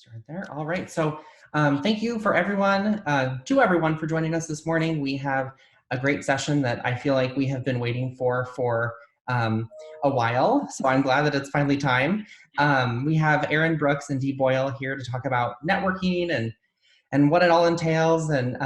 Start there. All right. So thank you for everyone, to everyone for joining us this morning. We have a great session that I feel like we have been waiting for a while. So I'm glad that it's finally time. We have Erin Brooks and Dee Boyle here to talk about networking and what it all entails. And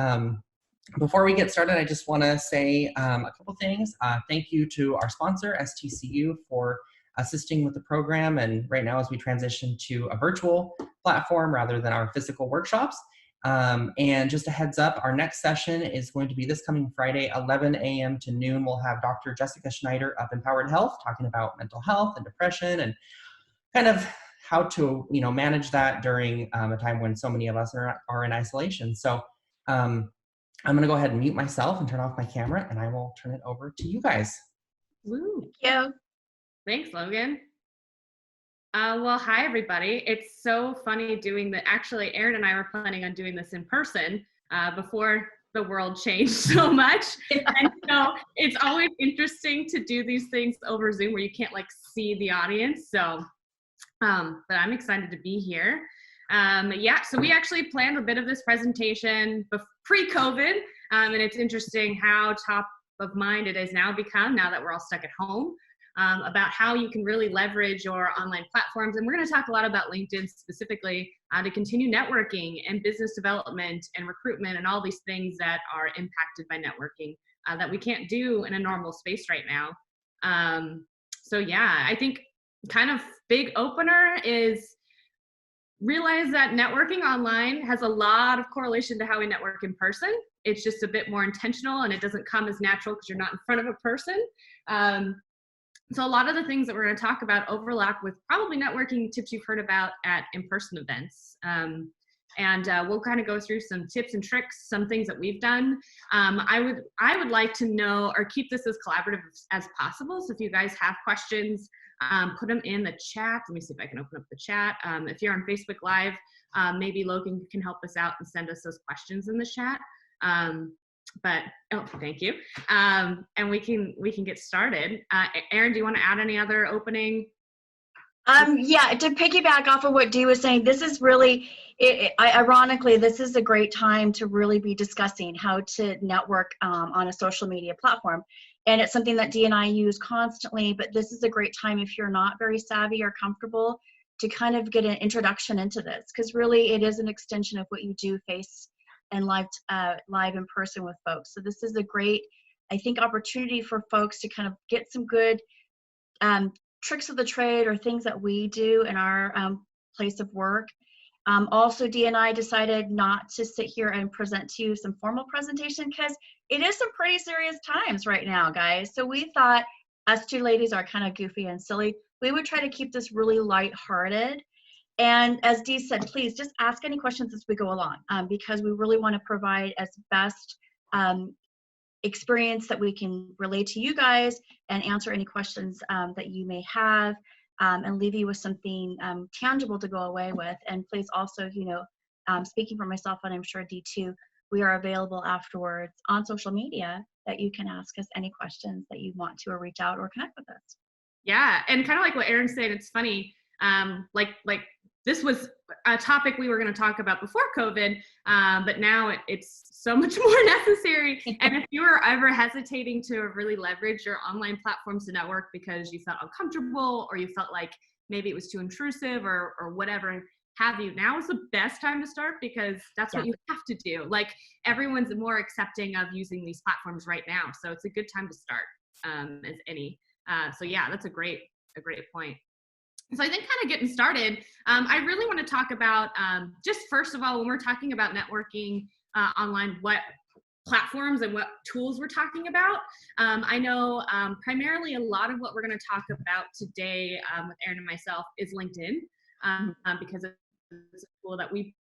before we get started, I just want to say a couple things. Thank you to our sponsor, STCU, for assisting with the program. And right now, as we transition to a virtual platform rather than our physical workshops. And just a heads up, our next session is going to be this coming Friday, 11 a.m. to noon. We'll have Dr. Jessica Schneider of Empowered Health talking about mental health and depression and kind of how to manage that during a time when so many of us are in isolation. So I'm going to go ahead and mute myself and turn off my camera, and I will turn it over to you guys. Woo. Thank you. Thanks, Logan. Well, hi, everybody. It's so funny doing that. Actually, Erin and I were planning on doing this in person before the world changed so much. And so it's always interesting to do these things over Zoom where you can't see the audience. So, but I'm excited to be here. So we actually planned a bit of this presentation pre-COVID, and it's interesting how top of mind it has now become now that we're all stuck at home, about how you can really leverage your online platforms. And we're going to talk a lot about LinkedIn specifically to continue networking and business development and recruitment and all these things that are impacted by networking that we can't do in a normal space right now. So yeah, I think kind of big opener is realize that networking online has a lot of correlation to how we network in person. It's just a bit more intentional and it doesn't come as natural because you're not in front of a person. So a lot of the things that we're going to talk about overlap with probably networking tips you've heard about at in-person events. We'll kind of go through some tips and tricks, some things that we've done. I would like to know or keep this as collaborative as possible. So if you guys have questions, put them in the chat. Let me see if I can open up the chat. If you're on Facebook Live, maybe Logan can help us out and send us those questions in the chat. Thank you. And we can get started. Erin, do you want to add any other opening? Yeah, to piggyback off of what Dee was saying, this is really, ironically, this is a great time to really be discussing how to network on a social media platform. And it's something that Dee and I use constantly, but this is a great time if you're not very savvy or comfortable to kind of get an introduction into this, because really it is an extension of what you do face and live in person with folks. So this is a great, I think, opportunity for folks to kind of get some good tricks of the trade or things that we do in our place of work. Also, Dee and I decided not to sit here and present to you some formal presentation because it is some pretty serious times right now, guys. So we thought us two ladies are kind of goofy and silly. We would try to keep this really lighthearted. And as Dee said, please just ask any questions as we go along because we really want to provide as best experience that we can relate to you guys and answer any questions that you may have and leave you with something tangible to go away with. And please also, speaking for myself and I'm sure Dee too, we are available afterwards on social media that you can ask us any questions that you want to or reach out or connect with us. Yeah, and kind of like what Erin said, it's funny, this was a topic we were going to talk about before COVID, but now it's so much more necessary. And if you were ever hesitating to really leverage your online platforms to network because you felt uncomfortable or you felt like maybe it was too intrusive or whatever have you, now is the best time to start because that's what you have to do. Like everyone's more accepting of using these platforms right now. So it's a good time to start as any. So yeah, that's a great point. So I think kind of getting started, I really want to talk about just first of all, when we're talking about networking online, what platforms and what tools we're talking about. I know primarily a lot of what we're going to talk about today with Erin and myself is LinkedIn because it's a tool that we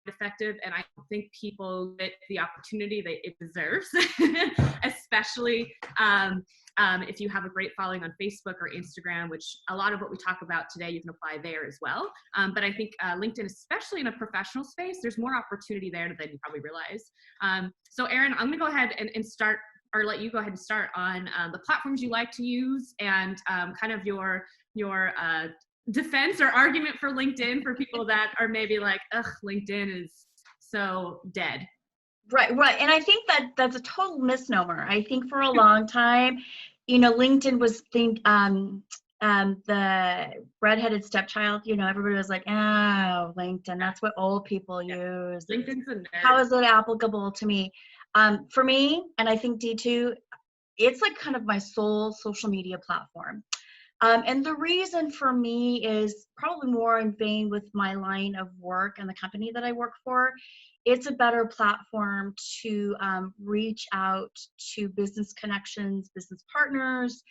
effective and I don't think people get the opportunity that it deserves, especially if you have a great following on Facebook or Instagram, which a lot of what we talk about today you can apply there as well. But I think LinkedIn, especially in a professional space, there's more opportunity there than you probably realize. So Erin, I'm gonna go ahead and start, or let you go ahead and start on the platforms you like to use and kind of your defense or argument for LinkedIn for people that are maybe like, ugh, LinkedIn is so dead. Right, right. And I think that that's a total misnomer. I think for a long time, LinkedIn was the redheaded stepchild. Everybody was like, oh, LinkedIn, that's what old people use. LinkedIn's a nerd. How is it applicable to me? For me, and I think D2, it's like kind of my sole social media platform. And the reason for me is probably more in vein with my line of work and the company that I work for. It's a better platform to reach out to business connections, business partners,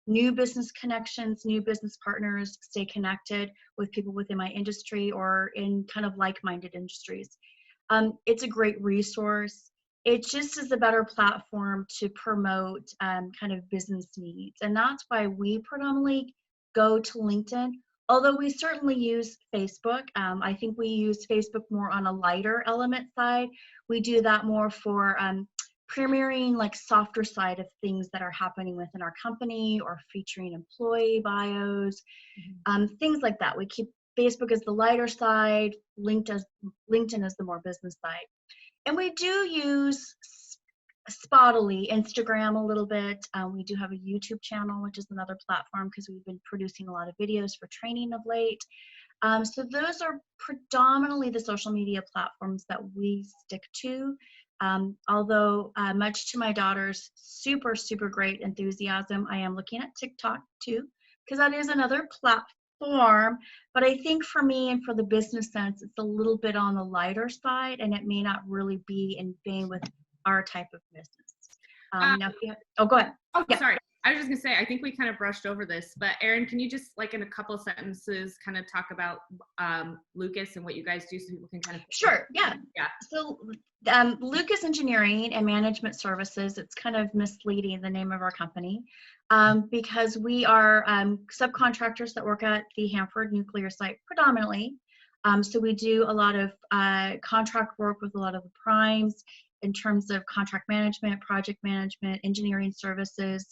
new business connections, new business partners, stay connected with people within my industry or in kind of like-minded industries. It's a great resource. It just is a better platform to promote kind of business needs. And that's why we predominantly go to LinkedIn, although we certainly use Facebook. I think we use Facebook more on a lighter element side. We do that more for premiering like softer side of things that are happening within our company or featuring employee bios, things like that. We keep Facebook as the lighter side, LinkedIn as the more business side. And we do use spottily Instagram a little bit. We do have a YouTube channel, which is another platform because we've been producing a lot of videos for training of late. So those are predominantly the social media platforms that we stick to. Although much to my daughter's super, super great enthusiasm, I am looking at TikTok too, because that is another platform. But I think for me and for the business sense, it's a little bit on the lighter side, and it may not really be in vein with our type of business. Go ahead. Oh, yeah. Sorry. I was just gonna say, I think we kind of brushed over this, but Erin, can you just like in a couple sentences kind of talk about Lucas and what you guys do so people can kind of. Sure, yeah. So Lucas Engineering and Management Services, it's kind of misleading, the name of our company, because we are subcontractors that work at the Hanford nuclear site predominantly. So we do a lot of contract work with a lot of the primes in terms of contract management, project management, engineering services.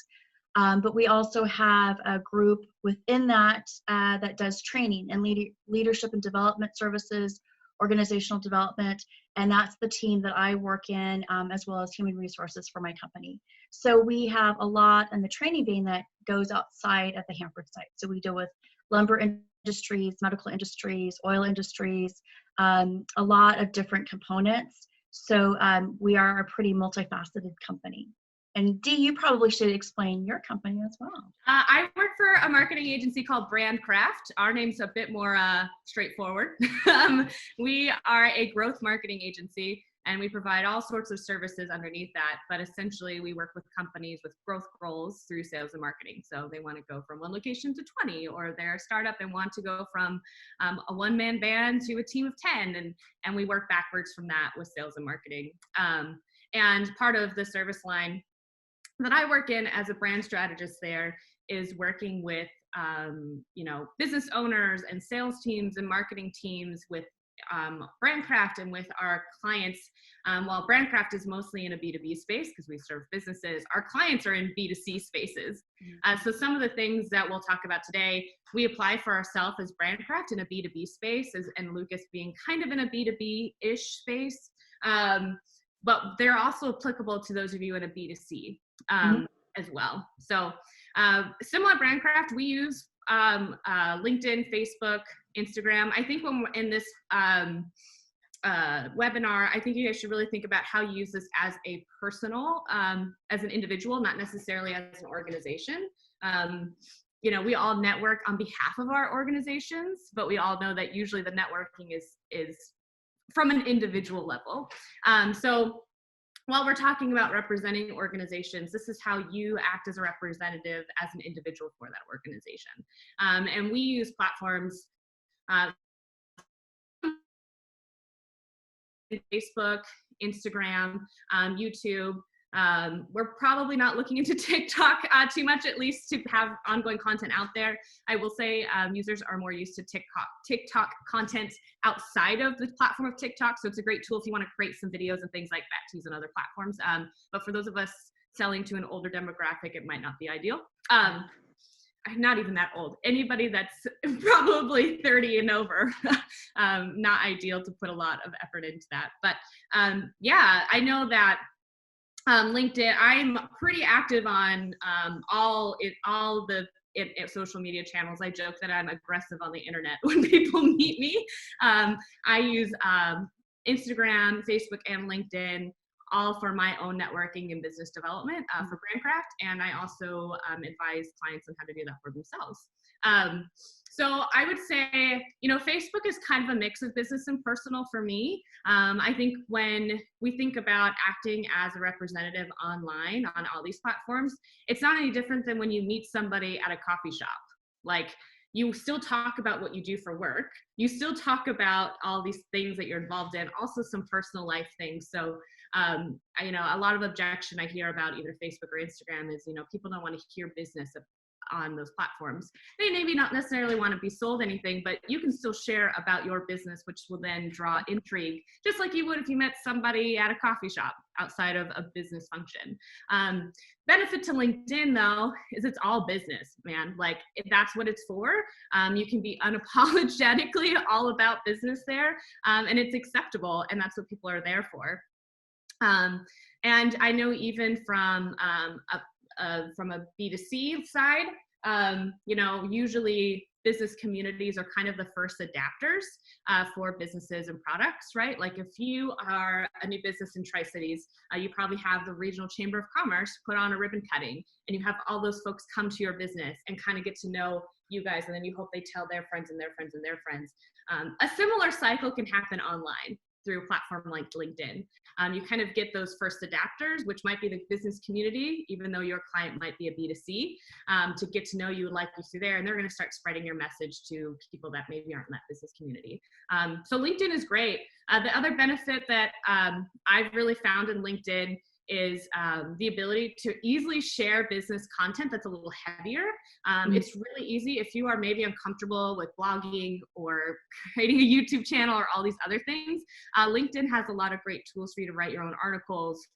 But we also have a group within that that does training and leadership and development services, organizational development, and that's the team that I work in, as well as human resources for my company. So we have a lot in the training vein that goes outside at the Hanford site. So we deal with lumber industries, medical industries, oil industries, a lot of different components. So we are a pretty multifaceted company. And Dee, you probably should explain your company as well. I work for a marketing agency called Brandcraft. Our name's a bit more straightforward. We are a growth marketing agency, and we provide all sorts of services underneath that. But essentially, we work with companies with growth goals through sales and marketing. So they want to go from one location to 20, or they're a startup and want to go from a one-man band to a team of 10. And we work backwards from that with sales and marketing. And part of the service line that I work in as a brand strategist there is working with, business owners and sales teams and marketing teams with Brandcraft and with our clients. While Brandcraft is mostly in a B2B space because we serve businesses, our clients are in B2C spaces. So some of the things that we'll talk about today, we apply for ourselves as Brandcraft in a B2B space, and Lucas being kind of in a B2B-ish space. But they're also applicable to those of you in a B2C as well. So similar Brandcraft, we use LinkedIn, Facebook, Instagram. I think when we're in this webinar, I think you guys should really think about how you use this as a personal, as an individual, not necessarily as an organization. We all network on behalf of our organizations, but we all know that usually the networking is from an individual level. So while we're talking about representing organizations, this is how you act as a representative as an individual for that organization. And we use platforms, Facebook, Instagram, YouTube. We're probably not looking into TikTok too much, at least to have ongoing content out there. I will say users are more used to TikTok content outside of the platform of TikTok. So it's a great tool if you want to create some videos and things like that to use on other platforms. But for those of us selling to an older demographic, it might not be ideal. not even that old, anybody that's probably 30 and over, not ideal to put a lot of effort into that. But yeah, I know that LinkedIn, I'm pretty active on all the social media channels. I joke that I'm aggressive on the internet when people meet me. I use Instagram, Facebook, and LinkedIn, all for my own networking and business development for Brandcraft. And I also advise clients on how to do that for themselves. So I would say, Facebook is kind of a mix of business and personal for me. I think when we think about acting as a representative online on all these platforms, it's not any different than when you meet somebody at a coffee shop. Like, you still talk about what you do for work. You still talk about all these things that you're involved in, also some personal life things. So, a lot of objection I hear about either Facebook or Instagram is, people don't want to hear business on those platforms. They maybe not necessarily want to be sold anything, but you can still share about your business, which will then draw intrigue, just like you would if you met somebody at a coffee shop outside of a business function. Benefit to LinkedIn, though, is it's all business, man. Like, if that's what it's for. You can be unapologetically all about business there, and it's acceptable, and that's what people are there for. And I know even from a B2C side, usually business communities are kind of the first adapters for businesses and products, right? Like, if you are a new business in Tri-Cities, you probably have the Regional Chamber of Commerce put on a ribbon cutting, and you have all those folks come to your business and kind of get to know you guys, and then you hope they tell their friends and their friends and their friends. A similar cycle can happen online through a platform like LinkedIn. You kind of get those first adapters, which might be the business community, even though your client might be a B2C, to get to know you and like you through there, and they're going to start spreading your message to people that maybe aren't in that business community. So LinkedIn is great. The other benefit that I've really found in LinkedIn is the ability to easily share business content that's a little heavier. It's really easy if you are maybe uncomfortable with blogging or creating a YouTube channel or all these other things. LinkedIn has a lot of great tools for you to write your own articles,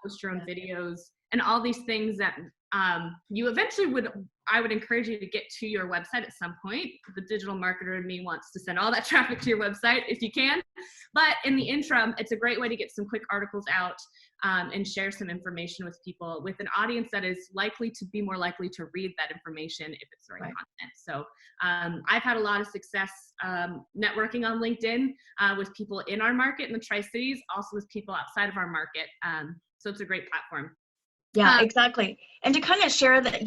post your own videos, and all these things that you eventually I would encourage you to get to your website at some point. The digital marketer in me wants to send all that traffic to your website if you can. But in the interim, it's a great way to get some quick articles out and share some information with people, with an audience that is likely to be more likely to read that information if it's the right content. So I've had a lot of success networking on LinkedIn with people in our market in the Tri-Cities, also with people outside of our market. So it's a great platform. Yeah, exactly. And to kind of share that,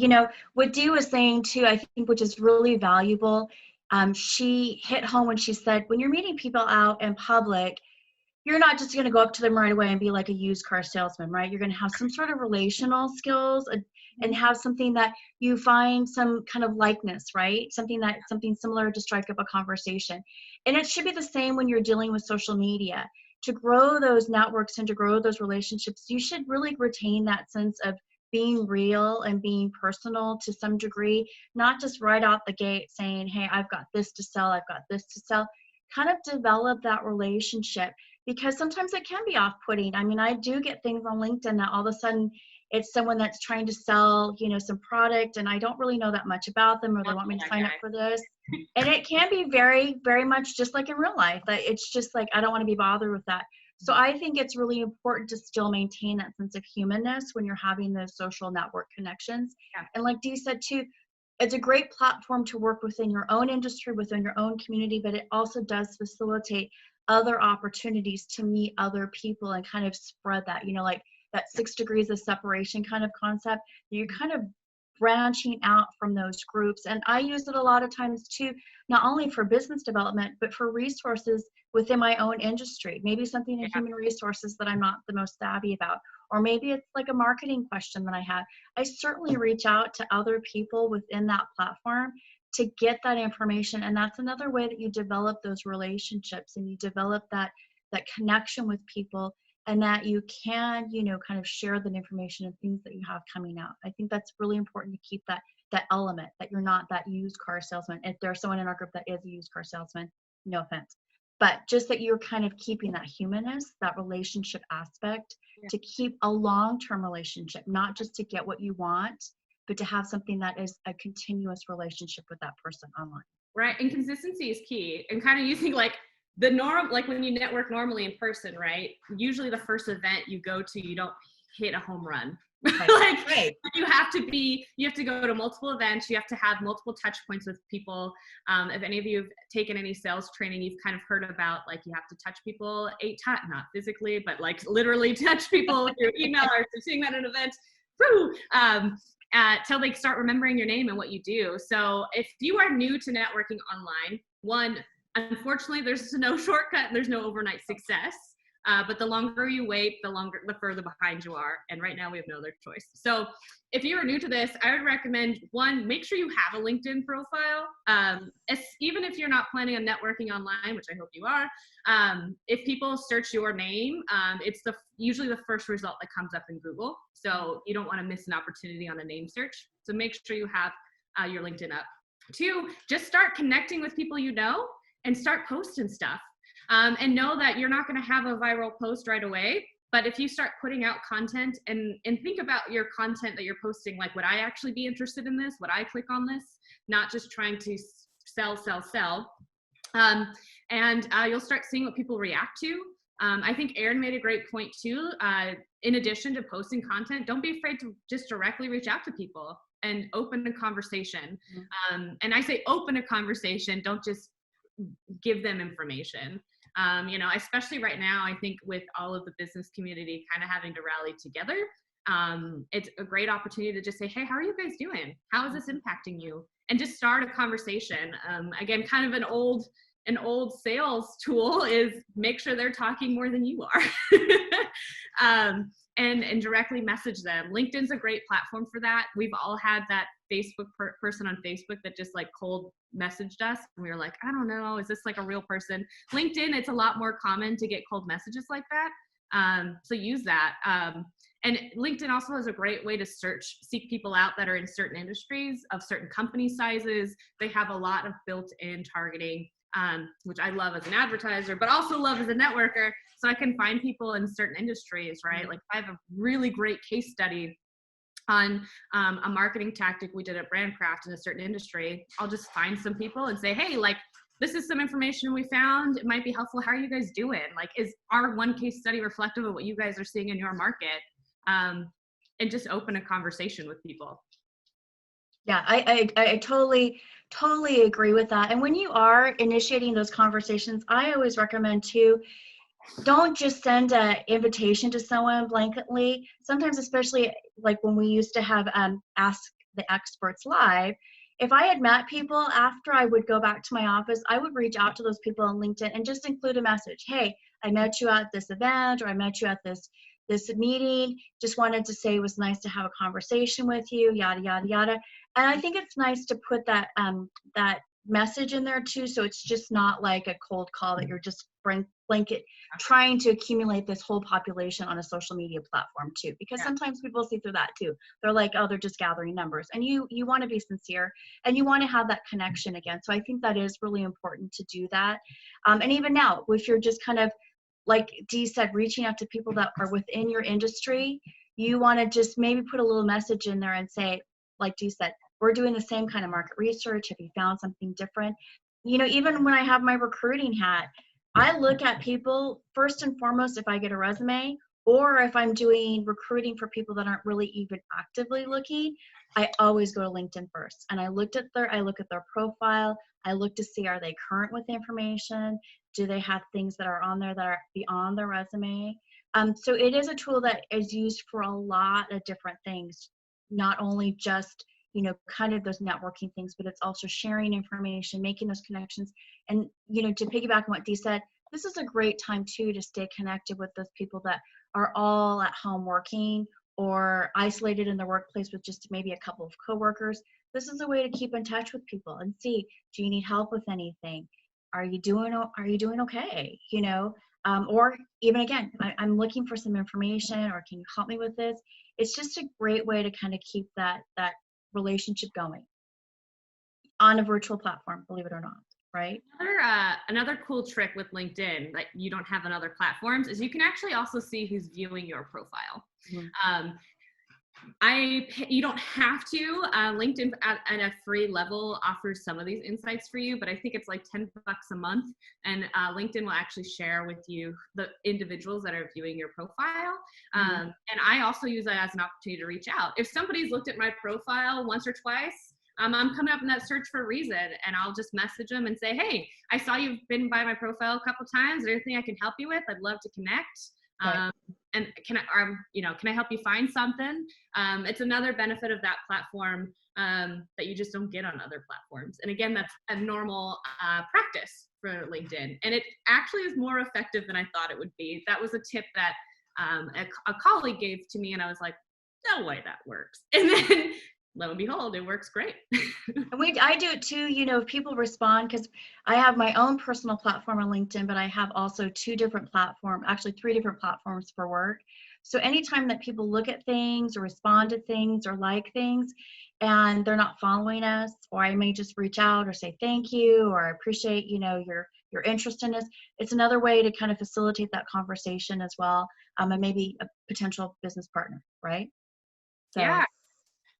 what Dee was saying too, I think, which is really valuable, she hit home when she said, when you're meeting people out in public, you're not just going to go up to them right away and be like a used car salesman, right? You're going to have some sort of relational skills and have something that you find some kind of likeness, right? Something similar to strike up a conversation. And it should be the same when you're dealing with social media. To grow those networks and to grow those relationships, you should really retain that sense of being real and being personal to some degree, not just right out the gate saying, hey, I've got this to sell, I've got this to sell. Kind of develop that relationship, because sometimes it can be off-putting. I mean, I do get things on LinkedIn that all of a sudden it's someone that's trying to sell, some product, and I don't really know that much about them, or they want me to sign up for this. And it can be very, very much just like in real life. It's just like, I don't want to be bothered with that. So I think it's really important to still maintain that sense of humanness when you're having those social network connections. Yeah. And like Dee said too, it's a great platform to work within your own industry, within your own community, but it also does facilitate other opportunities to meet other people and kind of spread that, like that 6 degrees of separation kind of concept. You're kind of branching out from those groups. And I use it a lot of times too, not only for business development, but for resources within my own industry. Maybe something in human resources that I'm not the most savvy about, or maybe it's like a marketing question that I have. I certainly reach out to other people within that platform to get that information. And that's another way that you develop those relationships and you develop that connection with people, and that you can, kind of share that information and things that you have coming out. I think that's really important to keep that element, that you're not that used car salesman. If there's someone in our group that is a used car salesman, no offense, but just that you're kind of keeping that humanness, that relationship aspect, to keep a long-term relationship, not just to get what you want, but to have something that is a continuous relationship with that person online. Right, and consistency is key, and kind of using like the norm, like when you network normally in person, right? Usually the first event you go to, you don't hit a home run. Like Right. you have to go to multiple events. You have to have multiple touch points with people. If any of you have taken any sales training, you've kind of heard about like you have to touch people 8 times, not physically, but like literally touch people through email or seeing that at an event. Woo! Till they start remembering your name and what you do. So if you are new to networking online, one, unfortunately, there's no shortcut and there's no overnight success. But the longer you wait, the further behind you are. And right now we have no other choice. So if you are new to this, I would recommend, one, make sure you have a LinkedIn profile. Even if you're not planning on networking online, which I hope you are, if people search your name, it's usually the first result that comes up in Google. So you don't want to miss an opportunity on a name search. So make sure you have your LinkedIn up. 2, just start connecting with people you know and start posting stuff. And know that you're not going to have a viral post right away, but if you start putting out content and think about your content that you're posting, like, would I actually be interested in this? Would I click on this? Not just trying to sell. And you'll start seeing what people react to. I think Erin made a great point too. In addition to posting content, don't be afraid to just directly reach out to people and open a conversation. And I say open a conversation, don't just give them information. Especially right now, I think with all of the business community kind of having to rally together, it's a great opportunity to just say, hey, how are you guys doing? How is this impacting you? And just start a conversation. Again, kind of an old sales tool is make sure they're talking more than you are. And directly message them. LinkedIn's a great platform for that. We've all had that Facebook person on Facebook that just like cold messaged us. And we were like, I don't know, is this like a real person? LinkedIn, it's a lot more common to get cold messages like that. So use that. And LinkedIn also has a great way to seek people out that are in certain industries of certain company sizes. They have a lot of built-in targeting, which I love as an advertiser, but also love as a networker. So I can find people in certain industries, right? Like I have a really great case study on a marketing tactic we did at Brandcraft in a certain industry. I'll just find some people and say, hey, like, this is some information we found. It might be helpful. How are you guys doing? Like, is our one case study reflective of what you guys are seeing in your market? And just open a conversation with people. Yeah, I totally agree with that. And when you are initiating those conversations, I always recommend too, don't just send an invitation to someone blanketly. Sometimes, especially like when we used to have Ask the Experts live, if I had met people after I would go back to my office, I would reach out to those people on LinkedIn and just include a message. Hey, I met you at this event, or I met you at this meeting. Just wanted to say it was nice to have a conversation with you, yada, yada, yada. And I think it's nice to put that message in there too, so it's just not like a cold call that you're just blanket trying to accumulate this whole population on a social media platform too, because sometimes people see through that too. They're like, oh, they're just gathering numbers, and you want to be sincere and you want to have that connection again. So I think that is really important to do that. And even now, if you're just kind of, like Dee said, reaching out to people that are within your industry, you want to just maybe put a little message in there and say, like Dee said, we're doing the same kind of market research. Have you found something different? Even when I have my recruiting hat, I look at people first and foremost if I get a resume, or if I'm doing recruiting for people that aren't really even actively looking, I always go to LinkedIn first. And I look at their profile. I look to see, are they current with the information? Do they have things that are on there that are beyond their resume? So it is a tool that is used for a lot of different things, not only just kind of those networking things, but it's also sharing information, making those connections. And, to piggyback on what Dee said, this is a great time too to stay connected with those people that are all at home working or isolated in their workplace with just maybe a couple of coworkers. This is a way to keep in touch with people and see, do you need help with anything? Are you doing okay? Or even again, I'm looking for some information, or can you help me with this? It's just a great way to kind of keep that relationship going on a virtual platform, believe it or not, right? Another cool trick with LinkedIn that you don't have on other platforms is you can actually also see who's viewing your profile. You don't have to. LinkedIn at a free level offers some of these insights for you, but I think it's like $10 a month, and LinkedIn will actually share with you the individuals that are viewing your profile. And I also use that as an opportunity to reach out. If somebody's looked at my profile once or twice, I'm coming up in that search for a reason, and I'll just message them and say, hey, I saw you've been by my profile a couple times. Is there anything I can help you with? I'd love to connect. Right. And can I help you find something? It's another benefit of that platform that you just don't get on other platforms. And again, that's a normal practice for LinkedIn. And it actually is more effective than I thought it would be. That was a tip that a colleague gave to me, and I was like, no way that works. And then lo and behold, it works great. I do it too, if people respond, because I have my own personal platform on LinkedIn, but I have also three different platforms for work. So anytime that people look at things or respond to things or like things and they're not following us, or I may just reach out or say thank you, or I appreciate, your interest in us, it's another way to kind of facilitate that conversation as well, and maybe a potential business partner, right? So. Yeah.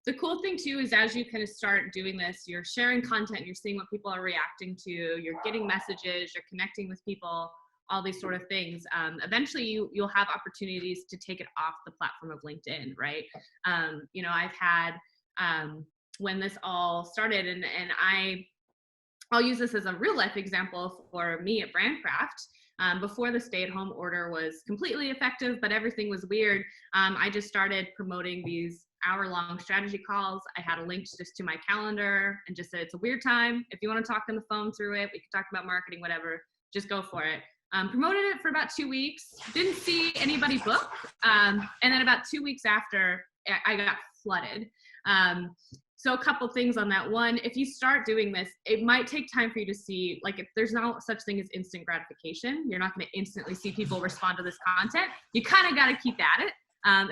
The cool thing too is as you kind of start doing this, you're sharing content, you're seeing what people are reacting to, you're getting messages, you're connecting with people, all these sort of things. Eventually you'll have opportunities to take it off the platform of LinkedIn, right? I've had, when this all started, and I'll use this as a real life example for me at Brandcraft. Before the stay-at-home order was completely effective, but everything was weird, I just started promoting these hour-long strategy calls. I had a link just to my calendar and just said, it's a weird time. If you want to talk on the phone through it, we can talk about marketing, whatever, just go for it. Promoted it for about 2 weeks, didn't see anybody book. And then about 2 weeks after, I got flooded. So a couple things on that. One, if you start doing this, it might take time for you to see, like, if there's no such thing as instant gratification. You're not going to instantly see people respond to this content. You kind of got to keep at it.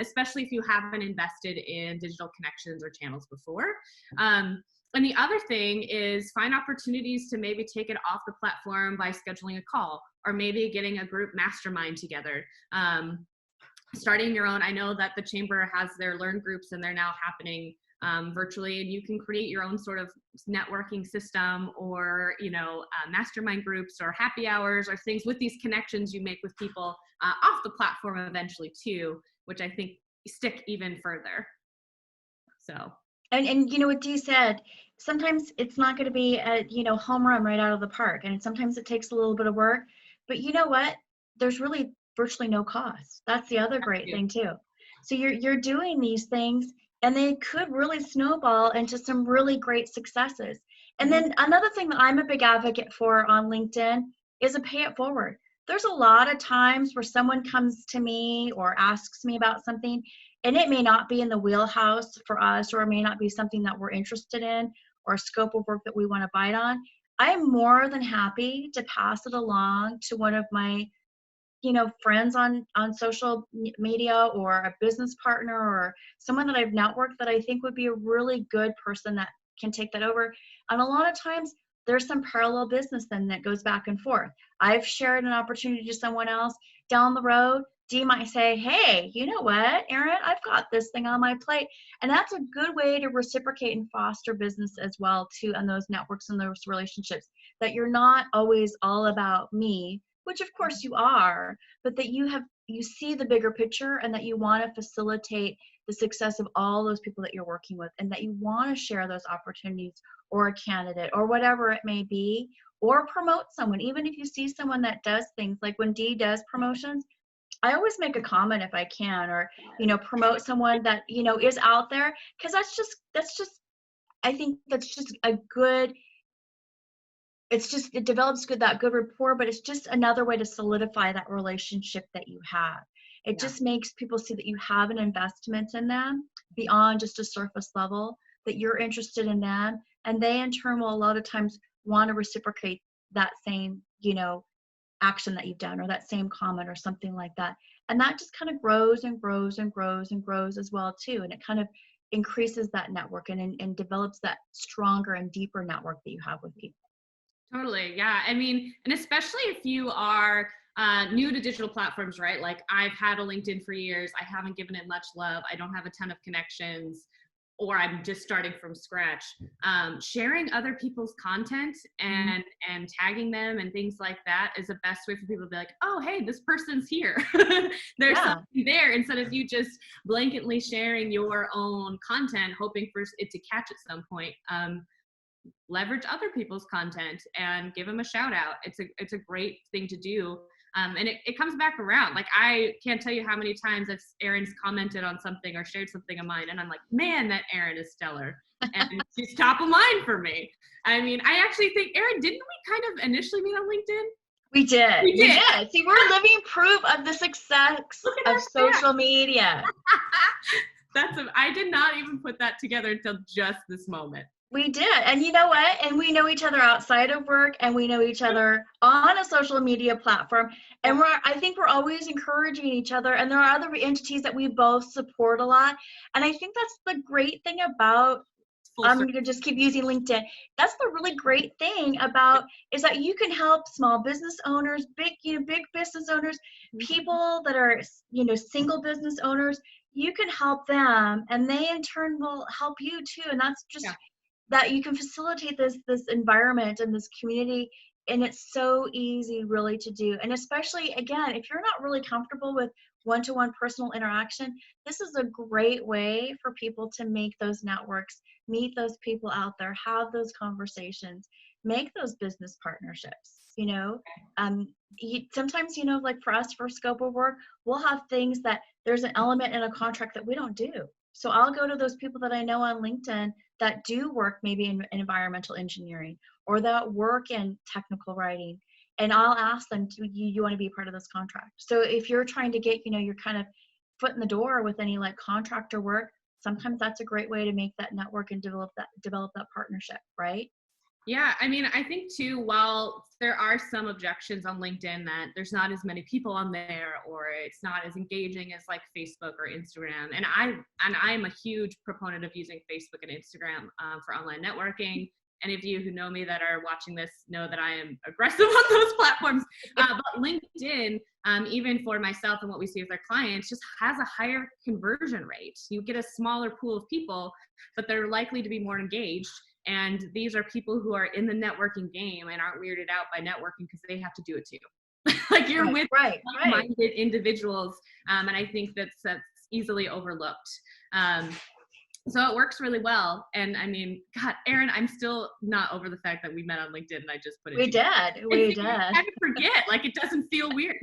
Especially if you haven't invested in digital connections or channels before. And the other thing is find opportunities to maybe take it off the platform by scheduling a call, or maybe getting a group mastermind together. Starting your own. I know that the Chamber has their Learn groups, and they're now happening virtually, and you can create your own sort of networking system, or mastermind groups or happy hours or things with these connections you make with people off the platform eventually too, which I think stick even further. So. And what Dee said, sometimes it's not going to be a home run right out of the park, and sometimes it takes a little bit of work. But you know what? There's really virtually no cost. That's the other great thing too. So you're doing these things, and they could really snowball into some really great successes. And then another thing that I'm a big advocate for on LinkedIn is a pay it forward. There's a lot of times where someone comes to me or asks me about something, and it may not be in the wheelhouse for us, or it may not be something that we're interested in, or a scope of work that we want to bite on. I'm more than happy to pass it along to one of my friends on social media, or a business partner, or someone that I've networked that I think would be a really good person that can take that over. And a lot of times there's some parallel business then that goes back and forth. I've shared an opportunity to someone else down the road. Dee might say, hey, you know what, Erin, I've got this thing on my plate. And that's a good way to reciprocate and foster business as well too, and those networks and those relationships, that you're not always all about me, which of course you are, but that you see the bigger picture, and that you want to facilitate the success of all those people that you're working with, and that you want to share those opportunities, or a candidate, or whatever it may be, or promote someone. Even if you see someone that does things, like when Dee does promotions, I always make a comment if I can, or promote someone that is out there, because that's just I think that's just a good, it develops that good rapport, but it's just another way to solidify that relationship that you have. It just makes people see that you have an investment in them beyond just a surface level, that you're interested in them, and they in turn will a lot of times want to reciprocate that same action that you've done, or that same comment or something like that. And that just kind of grows and grows and grows and grows as well too, and it kind of increases that network and develops that stronger and deeper network that you have with people. Totally. Yeah. I mean, and especially if you are new to digital platforms, right? Like I've had a LinkedIn for years. I haven't given it much love. I don't have a ton of connections, or I'm just starting from scratch. Sharing other people's content and tagging them and things like that is the best way for people to be like, oh, hey, this person's here. There's something there, instead of you just blanketly sharing your own content, hoping for it to catch at some point. Leverage other people's content and give them a shout out. It's a great thing to do. And it comes back around. Like, I can't tell you how many times Erin's commented on something or shared something of mine, and I'm like, man, that Erin is stellar. And she's top of mind for me. I mean, I actually think, Erin, didn't we kind of initially meet on LinkedIn? We did. We did. See, we're living proof of the success of social media. I did not even put that together until just this moment. We did. And you know what? And we know each other outside of work, and we know each other on a social media platform. And I think we're always encouraging each other. And there are other entities that we both support a lot. And I think that's the great thing about, I'm going to just keep using LinkedIn. That's the really great thing about, is that you can help small business owners, big business owners, people that are, single business owners. You can help them, and they in turn will help you too. And that's just that you can facilitate this environment and this community, and it's so easy really to do. And especially, again, if you're not really comfortable with one-to-one personal interaction, this is a great way for people to make those networks, meet those people out there, have those conversations, make those business partnerships. Sometimes, like for us, for scope of work, we'll have things that there's an element in a contract that we don't do. So I'll go to those people that I know on LinkedIn that do work maybe in environmental engineering or that work in technical writing. And I'll ask them, do you want to be a part of this contract? So if you're trying to get, your kind of foot in the door with any like contractor work, sometimes that's a great way to make that network and develop that partnership, right? Yeah, I mean, I think too, while there are some objections on LinkedIn that there's not as many people on there, or it's not as engaging as like Facebook or Instagram. And I'm a huge proponent of using Facebook and Instagram for online networking. Any of you who know me that are watching this know that I am aggressive on those platforms. But LinkedIn, even for myself and what we see with our clients, just has a higher conversion rate. You get a smaller pool of people, but they're likely to be more engaged. And these are people who are in the networking game and aren't weirded out by networking because they have to do it too. Like you're with like-minded individuals. And I think that's easily overlooked. So it works really well. And I mean, God, Erin, I'm still not over the fact that we met on LinkedIn and I just put it. We did. I kind of forget, like it doesn't feel weird.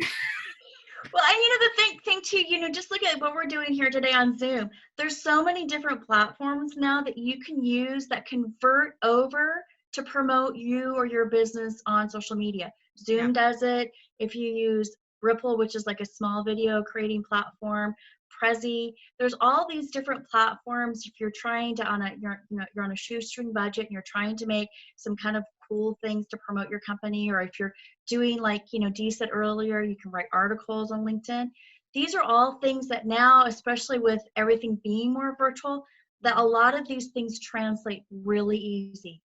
Well, and the thing too, just look at what we're doing here today on Zoom. There's so many different platforms now that you can use that convert over to promote you or your business on social media. Zoom does it. If you use Ripple, which is like a small video creating platform, Prezi, there's all these different platforms. If you're trying to you're on a shoestring budget and you're trying to make some kind of cool things to promote your company, or if you're doing like Dee said earlier, you can write articles on LinkedIn. These are all things that now, especially with everything being more virtual, that a lot of these things translate really easy.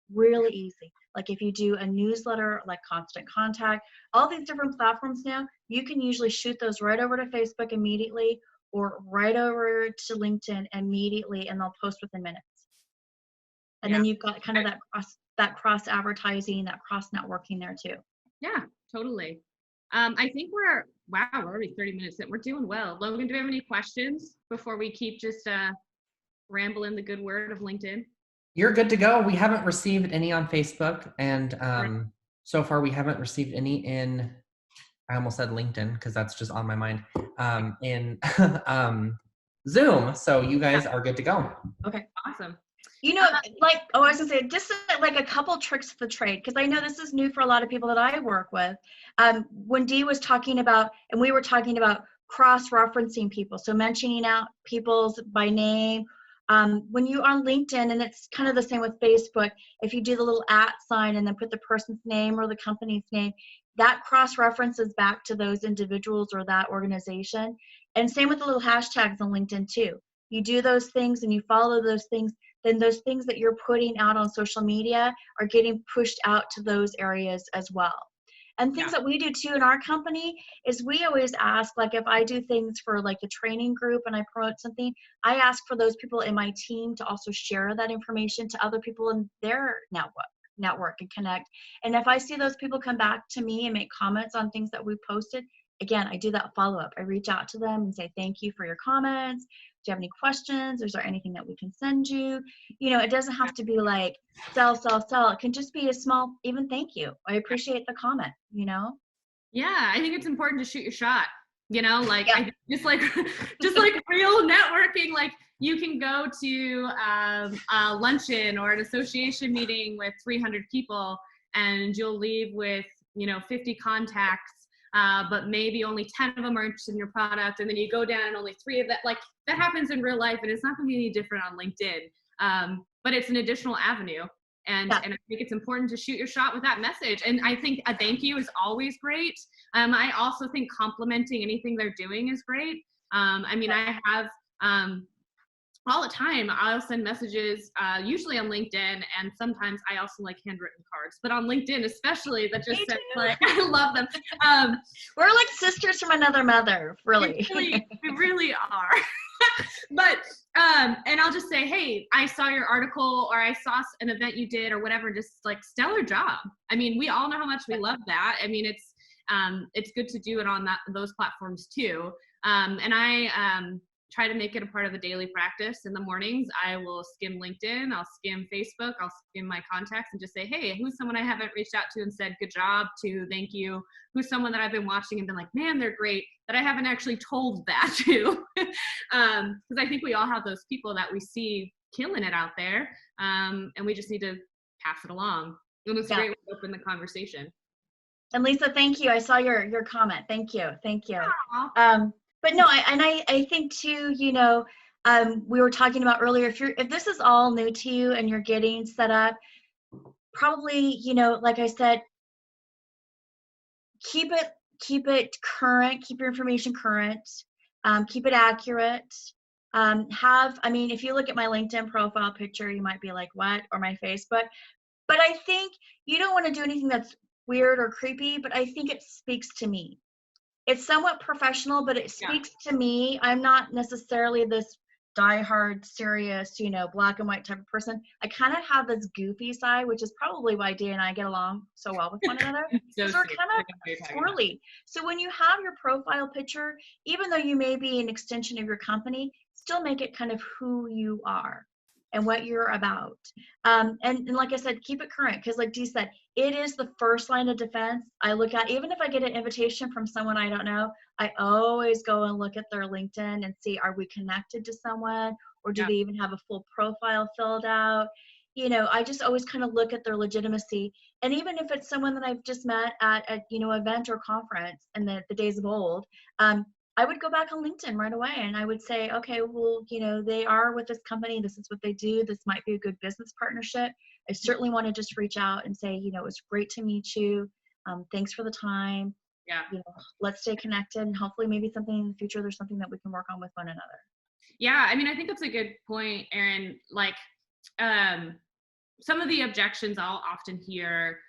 Like if you do a newsletter like Constant Contact, all these different platforms now, you can usually shoot those right over to Facebook immediately or right over to LinkedIn immediately, and they'll post within minutes. And then you've got kind of that cross advertising, that cross networking there too. Yeah, totally. I think we're already 30 minutes in. We're doing well. Logan, do we have any questions before we keep just rambling the good word of LinkedIn? You're good to go. We haven't received any on Facebook, and so far we haven't received any in, I almost said LinkedIn because that's just on my mind, in Zoom. So you guys are good to go. Okay, awesome. I was gonna say, just like a couple tricks of the trade, because I know this is new for a lot of people that I work with. When Dee was talking about, and we were talking about cross-referencing people, so mentioning out people's by name. When you are on LinkedIn, and it's kind of the same with Facebook, if you do the little @ sign and then put the person's name or the company's name, that cross-references back to those individuals or that organization. And same with the little hashtags on LinkedIn too. You do those things and you follow those things, then those things that you're putting out on social media are getting pushed out to those areas as well. And things that we do too in our company is we always ask, like if I do things for like the training group and I promote something, I ask for those people in my team to also share that information to other people in their network and connect. And if I see those people come back to me and make comments on things that we posted, again, I do that follow-up. I reach out to them and say, thank you for your comments. Do you have any questions? Is there anything that we can send you? You know, it doesn't have to be like sell. It can just be a small, even thank you. I appreciate the comment, you know? Yeah, I think it's important to shoot your shot. You know, like Yeah. I think just like real networking, like you can go to a luncheon or an association meeting with 300 people and you'll leave with, 50 contacts, but maybe only 10 of them are interested in your product. And then you go down and only 3 of that, like that happens in real life and it's not gonna be any different on LinkedIn. But it's an additional avenue. And I think it's important to shoot your shot with that message. And I think a thank you is always great. I also think complimenting anything they're doing is great. I have all the time, I'll send messages, usually on LinkedIn, and sometimes I also like handwritten cards. But on LinkedIn especially, that just says, like, I love them. We're like sisters from another mother, really. We really are. But and I'll just say, hey, I saw your article or I saw an event you did or whatever, just like stellar job. I mean, we all know how much we love that. I mean, it's good to do it on those platforms too. And I try to make it a part of a daily practice. In the mornings, I will skim LinkedIn, I'll skim Facebook, I'll skim my contacts and just say, hey, who's someone I haven't reached out to and said good job to, thank you? Who's someone that I've been watching and been like, man, they're great, that I haven't actually told that to? Because I think we all have those people that we see killing it out there, and we just need to pass it along. And it's a great way to open the conversation. And Lisa, thank you. I saw your comment. Thank you. But no, I think too, we were talking about earlier, if this is all new to you and you're getting set up, probably, like I said, keep it current, keep your information current, keep it accurate. If you look at my LinkedIn profile picture, you might be like, what? Or my Facebook. But I think you don't want to do anything that's weird or creepy, but I think it speaks to me. It's somewhat professional, but it speaks to me. I'm not necessarily this diehard, serious, black and white type of person. I kind of have this goofy side, which is probably why Dee and I get along so well with one another. Because we're kind of squirrely. So when you have your profile picture, even though you may be an extension of your company, still make it kind of who you are and what you're about. And like I said, keep it current, because like Dee said, it is the first line of defense. I look at, even if I get an invitation from someone I don't know, I always go and look at their LinkedIn and see, are we connected to someone, or do they even have a full profile filled out? I just always kind of look at their legitimacy. And even if it's someone that I've just met at event or conference in the days of old, I would go back on LinkedIn right away and I would say, okay, well, they are with this company. This is what they do. This might be a good business partnership. I certainly want to just reach out and say, it was great to meet you. Thanks for the time. Yeah. Let's stay connected, and hopefully maybe something in the future, there's something that we can work on with one another. Yeah. I think that's a good point, Erin. Like, some of the objections I'll often hear,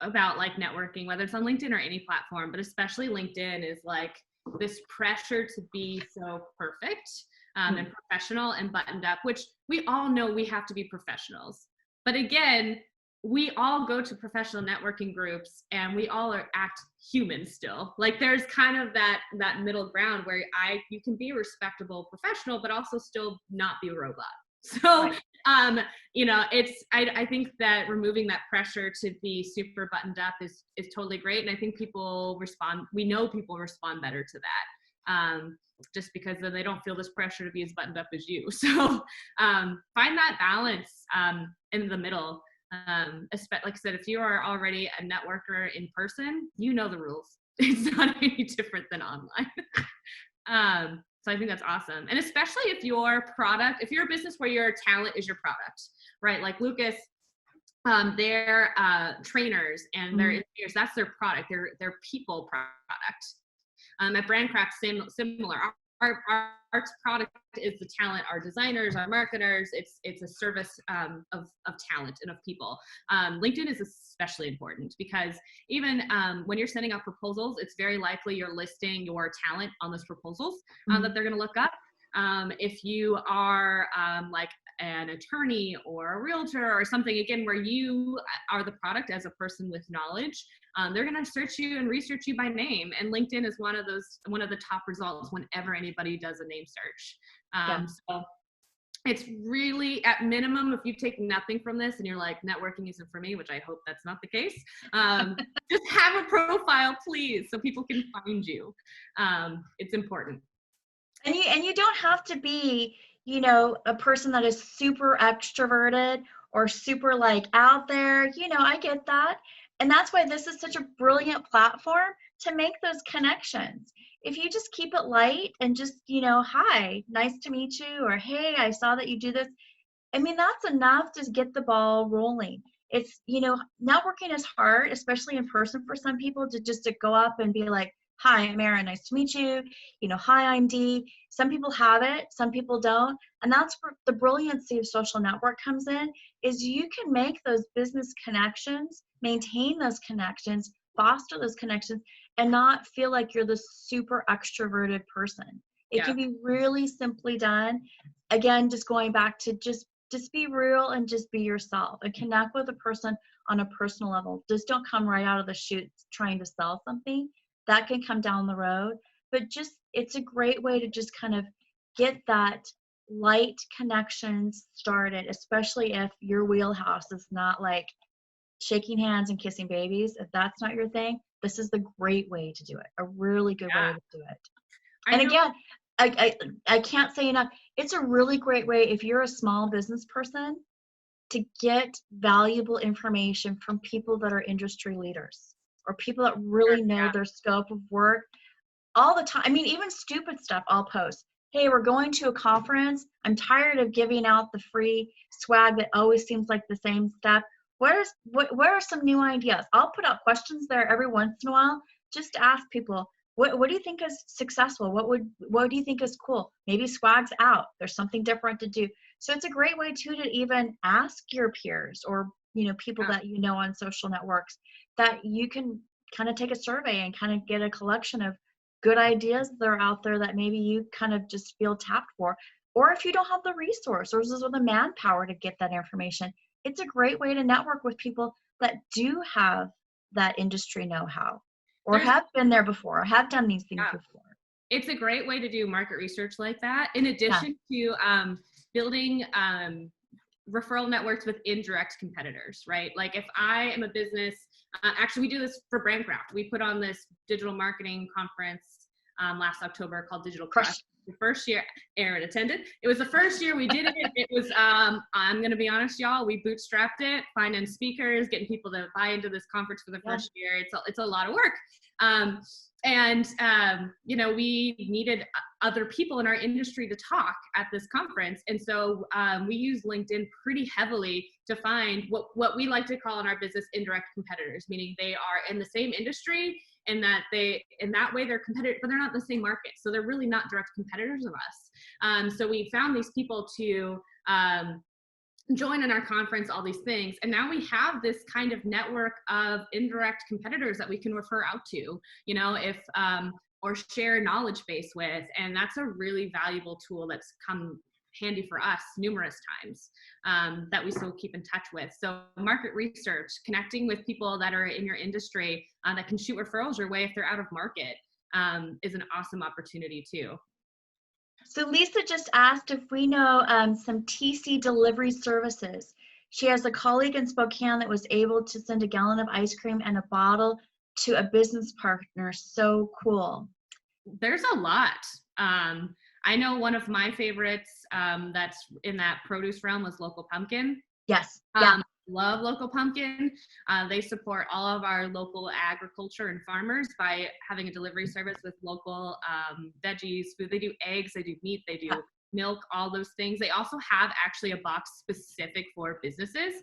about like networking, whether it's on LinkedIn or any platform, but especially LinkedIn, is like this pressure to be so perfect, and professional and buttoned up, which we all know we have to be professionals. But again, we all go to professional networking groups and we all act human still. Like there's kind of that middle ground where you can be a respectable professional, but also still not be a robot. So, I think that removing that pressure to be super buttoned up is totally great. And I think we know people respond better to that, just because then they don't feel this pressure to be as buttoned up as you. So find that balance in the middle. Like I said, if you are already a networker in person, you know the rules. It's not any different than online. So I think that's awesome. And especially if you're a business where your talent is your product, right? Like Lucas, they're trainers and they're engineers. That's their product, their people product. At Brandcraft, similar. Our our product is the talent, our designers, our marketers. It's a service of talent and of people. LinkedIn is especially important because even when you're sending out proposals, it's very likely you're listing your talent on those proposals that they're going to look up. If you are like an attorney or a realtor or something, again, where you are the product as a person with knowledge, they're going to search you and research you by name. And LinkedIn is one of the top results whenever anybody does a name search. So it's really, at minimum, if you take nothing from this and you're like, networking isn't for me, which I hope that's not the case, just have a profile, please, so people can find you. It's important. And you don't have to be, a person that is super extroverted or super like out there. I get that. And that's why this is such a brilliant platform to make those connections. If you just keep it light and just, hi, nice to meet you, or hey, I saw that you do this. I mean, that's enough to get the ball rolling. It's, networking is hard, especially in person for some people, to go up and be like, hi, I'm Erin, nice to meet you. Hi, I'm Dee. Some people have it, some people don't. And that's where the brilliancy of social network comes in, is you can make those business connections, maintain those connections, foster those connections, and not feel like you're this super extroverted person. It can be really simply done. Again, just going back to just be real and just be yourself and connect with a person on a personal level. Just don't come right out of the chute trying to sell something. That can come down the road, but just, it's a great way to just kind of get that light connections started, especially if your wheelhouse is not like shaking hands and kissing babies. If that's not your thing, this is the great way to do it. A really good way to do it. And again, I can't say enough. It's a really great way if you're a small business person to get valuable information from people that are industry leaders or people that really know their scope of work all the time. I mean, even stupid stuff I'll post. Hey, we're going to a conference. I'm tired of giving out the free swag that always seems like the same stuff. What are some new ideas? I'll put out questions there every once in a while just to ask people, what do you think is successful? What do you think is cool? Maybe swag's out. There's something different to do. So it's a great way too to even ask your peers or people that on social networks, that you can kind of take a survey and kind of get a collection of good ideas that are out there that maybe you kind of just feel tapped for. Or if you don't have the resources or the manpower to get that information, it's a great way to network with people that do have that industry know-how or have been there before or have done these things before. It's a great way to do market research like that, in addition to building referral networks with indirect competitors, right? Like if I am a business, actually we do this for Brandcraft. We put on this digital marketing conference last October called Digital Crush. The first year Erin attended. It was the first year we did it. It was, I'm going to be honest, y'all, we bootstrapped it, finding speakers, getting people to buy into this conference for the first year. It's a lot of work. We needed other people in our industry to talk at this conference. And so we use LinkedIn pretty heavily to find what we like to call in our business indirect competitors, meaning they are in the same industry and that way they're competitive, but they're not in the same market. So they're really not direct competitors of us. So we found these people to join in our conference, all these things. And now we have this kind of network of indirect competitors that we can refer out to, or share knowledge base with. And that's a really valuable tool that's come handy for us numerous times, that we still keep in touch with. So market research, connecting with people that are in your industry that can shoot referrals your way if they're out of market, is an awesome opportunity too. So Lisa just asked if we know some TC delivery services. She has a colleague in Spokane that was able to send a gallon of ice cream and a bottle to a business partner. So cool. There's a lot. I know one of my favorites that's in that produce realm was Local Pumpkin. Yes. Love Local Pumpkin. They support all of our local agriculture and farmers by having a delivery service with local veggies, food. They do eggs, they do meat, they do milk, all those things. They also have actually a box specific for businesses,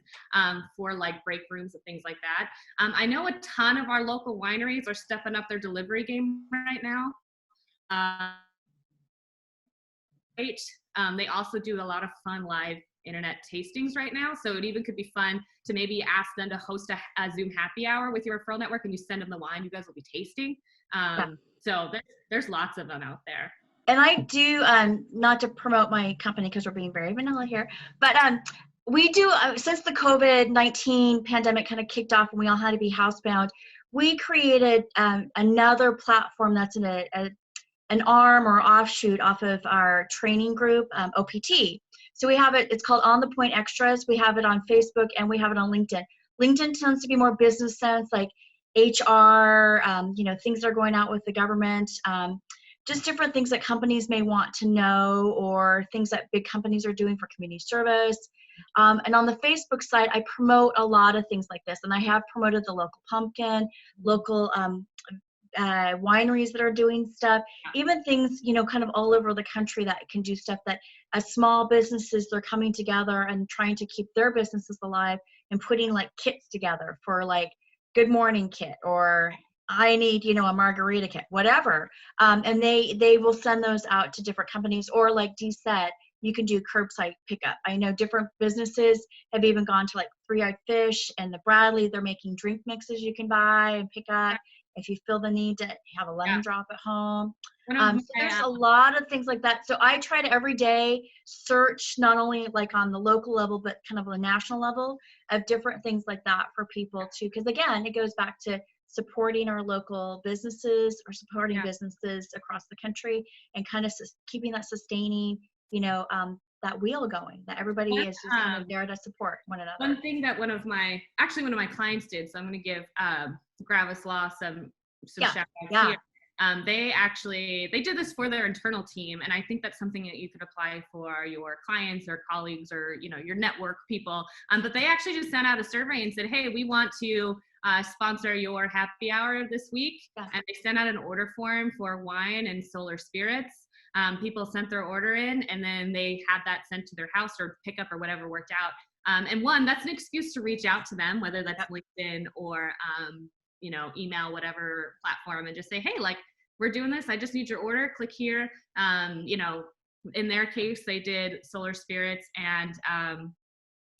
for like break rooms and things like that. I know a ton of our local wineries are stepping up their delivery game right now. They also do a lot of fun live internet tastings right now. So it even could be fun to maybe ask them to host a Zoom happy hour with your referral network, and you send them the wine you guys will be tasting. So there's lots of them out there. And I do, not to promote my company because we're being very vanilla here, but we do, since the COVID-19 pandemic kind of kicked off and we all had to be housebound, we created another platform that's an arm or offshoot off of our training group, OPT. So we have it, it's called On the Point Extras. We have it on Facebook and we have it on LinkedIn. LinkedIn tends to be more business sense, like HR, things that are going out with the government, just different things that companies may want to know, or things that big companies are doing for community service. And on the Facebook side, I promote a lot of things like this. And I have promoted the local pumpkin, local wineries that are doing stuff, even things, kind of all over the country that can do stuff that as small businesses, they're coming together and trying to keep their businesses alive and putting like kits together for like good morning kit, or I need, a margarita kit, whatever. And they will send those out to different companies, or like Dee said, you can do curbside pickup. I know different businesses have even gone to like Three Eyed Fish and the Bradley. They're making drink mixes you can buy and pick up if you feel the need to have a lemon drop at home. So there's a lot of things like that. So I try to every day search, not only like on the local level, but kind of on the national level, of different things like that for people too. Because again, it goes back to supporting our local businesses, or supporting businesses across the country, and kind of keeping that sustaining, that wheel going, that everybody is just kind of there to support one another. One thing that one of my clients did, so I'm going to give Gravis Law some shout outs here. They did this for their internal team, and I think that's something that you could apply for your clients or colleagues or your network people. But they actually just sent out a survey and said, hey, we want to sponsor your happy hour this week. And they sent out an order form for wine and solar spirits. People sent their order in, and then they had that sent to their house or pickup or whatever worked out. And that's an excuse to reach out to them, whether that's LinkedIn or email, whatever platform, and just say, hey, like, we're doing this, I just need your order, click here. In their case, they did solar spirits and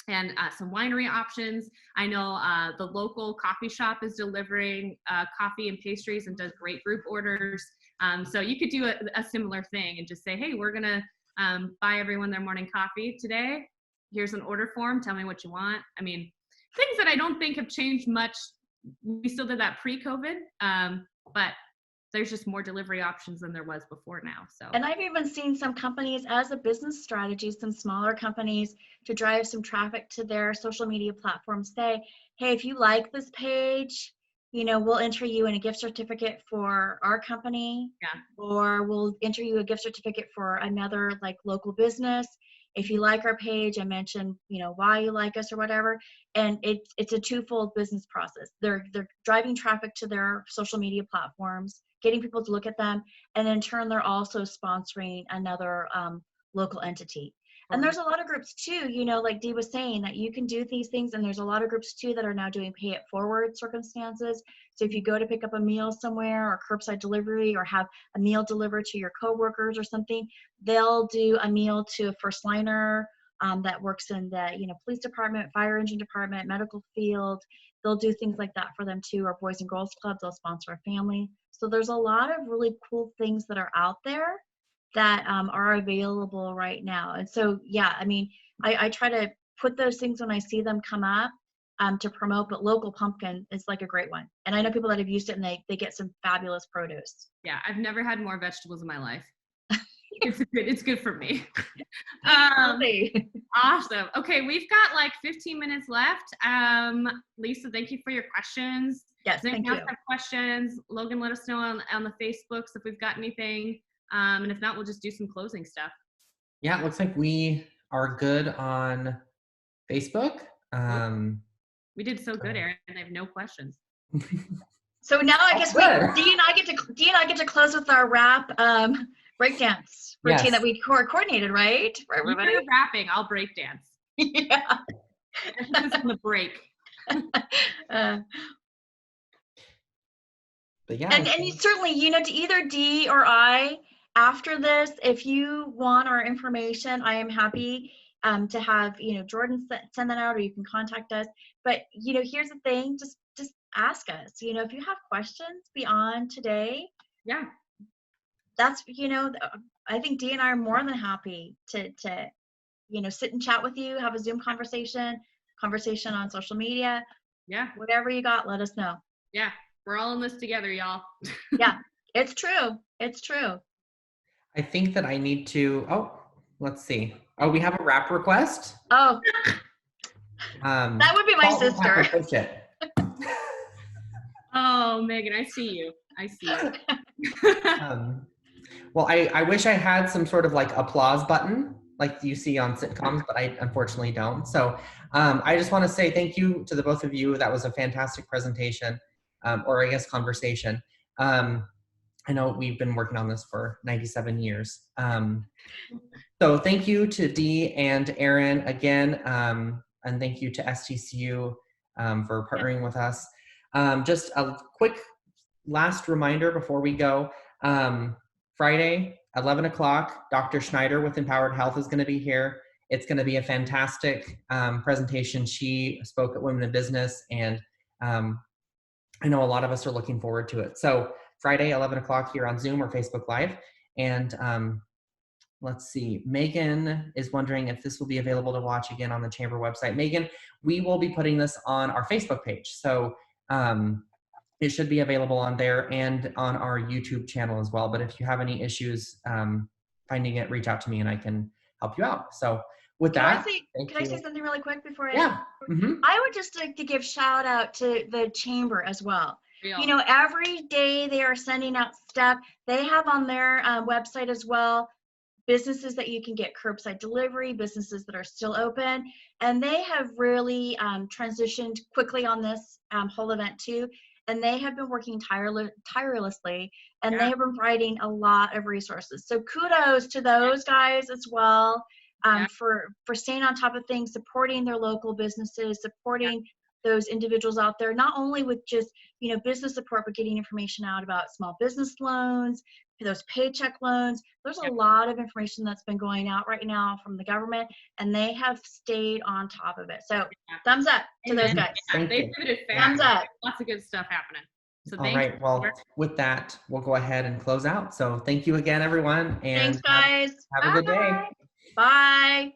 some winery options. I know the local coffee shop is delivering coffee and pastries and does great group orders. So you could do a similar thing and just say, hey, we're gonna buy everyone their morning coffee today. Here's an order form, tell me what you want. I mean, things that I don't think have changed much. We still did that pre-COVID, but there's just more delivery options than there was before now. So, and I've even seen some companies as a business strategy, some smaller companies, to drive some traffic to their social media platforms, say, hey, if you like this page, we'll enter you in a gift certificate for our company, or we'll enter you a gift certificate for another like local business. If you like our page, I mentioned, why you like us or whatever. And it's a twofold business process. They're driving traffic to their social media platforms, getting people to look at them, and in turn, they're also sponsoring another local entity. And there's a lot of groups too, like Dee was saying, that you can do these things. And there's a lot of groups too that are now doing pay it forward circumstances. So if you go to pick up a meal somewhere, or curbside delivery, or have a meal delivered to your coworkers or something, they'll do a meal to a first liner that works in the police department, fire engine department, medical field. They'll do things like that for them too, or Boys and Girls Club, they'll sponsor a family. So there's a lot of really cool things that are out there that are available right now. And so, I try to put those things when I see them come up to promote, but local pumpkin is like a great one. And I know people that have used it and they get some fabulous produce. Yeah, I've never had more vegetables in my life. It's good for me. Awesome. Okay, we've got like 15 minutes left. Lisa, thank you for your questions. Yes, thank you. Have questions? Logan, let us know on the Facebooks if we've got anything. And if not, we'll just do some closing stuff. Yeah, it looks like we are good on Facebook. We did so good, Erin. I have no questions. So now I guess Dee and I get to close with our rap breakdance routine that we coordinated, right? For everybody. You're rapping, I'll break dance. Yeah. This is on the break. But yeah, and you certainly, to either Dee or I, after this, if you want our information, I am happy to have, Jordan send that out, or you can contact us. But, here's the thing, just ask us, if you have questions beyond today, Yeah. that's, I think Dee and I are more than happy to sit and chat with you, have a Zoom conversation on social media. Yeah. Whatever you got, let us know. Yeah. We're all in this together, y'all. Yeah, it's true. It's true. I think that I need to, let's see. Oh, we have a rap request. Oh, that would be my sister. Push it. Oh, Megan, I see you. I see you. Well, I wish I had some sort of like applause button like you see on sitcoms, but I unfortunately don't. So I just want to say thank you to the both of you. That was a fantastic presentation, or I guess conversation. I know we've been working on this for 97 years. So thank you to Dee and Aaron again, and thank you to STCU for partnering with us. Just a quick last reminder before we go. Friday, 11 o'clock, Dr. Schneider with Empowered Health is going to be here. It's going to be a fantastic presentation. She spoke at Women in Business, and I know a lot of us are looking forward to it. So Friday, 11 o'clock here on Zoom or Facebook Live. And let's see, Megan is wondering if this will be available to watch again on the Chamber website. Megan, we will be putting this on our Facebook page. So it should be available on there and on our YouTube channel as well. But if you have any issues finding it, reach out to me and I can help you out. So with that, can I say something really quick before Yeah. I would just like to give shout out to the Chamber as well. Yeah. Every day they are sending out stuff. They have on their website as well businesses that you can get curbside delivery, businesses that are still open, and they have really transitioned quickly on this whole event too. And they have been working tirelessly, and they have been providing a lot of resources. So kudos to those guys as well for staying on top of things, supporting their local businesses, supporting those individuals out there, not only with just business support, but getting information out about small business loans, those paycheck loans. There's a lot of information that's been going out right now from the government, and they have stayed on top of it. So thumbs up to those guys. They pivoted fast. Thumbs up. Lots of good stuff happening. So all right. Well, with that, we'll go ahead and close out. So thank you again, everyone. And thanks, guys. have a good day. Bye.